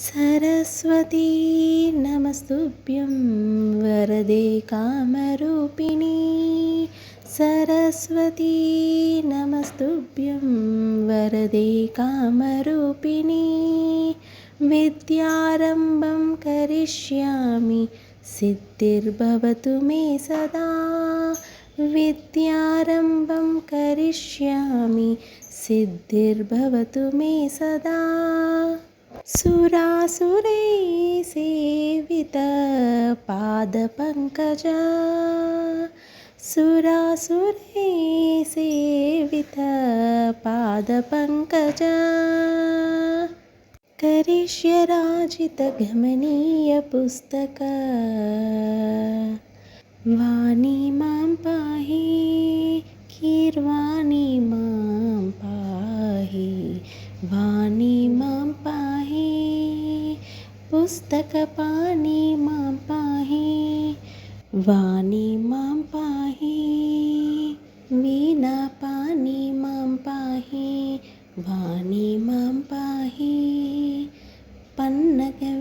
सरस्वती नमस्तुभ्यं वरदे कामरूपिणी। सरस्वती नमस्तुभ्यं वरदे कामरूपिणी। विद्यारम्भं करिष्यामि सिद्धिर्भवतु मे सदा। विद्यारम्भं करिष्यामि सिद्धिर्भवतु मे सदा। सुरासुरैर्सेवितपादपङ्कजा सुरासुरैर्सेवितपादपङ्कजा करिष्यराजितगमनीयपुस्तका वाणी मां पाहि गीर्वाणी मां पाहि वाणी मां पाहि पुस्तकपाणि मां पाहि वाणी मां पाहि वीणापाणि मां पाहि वाणी मां पाहि पन्नगवेणुवादनपाणि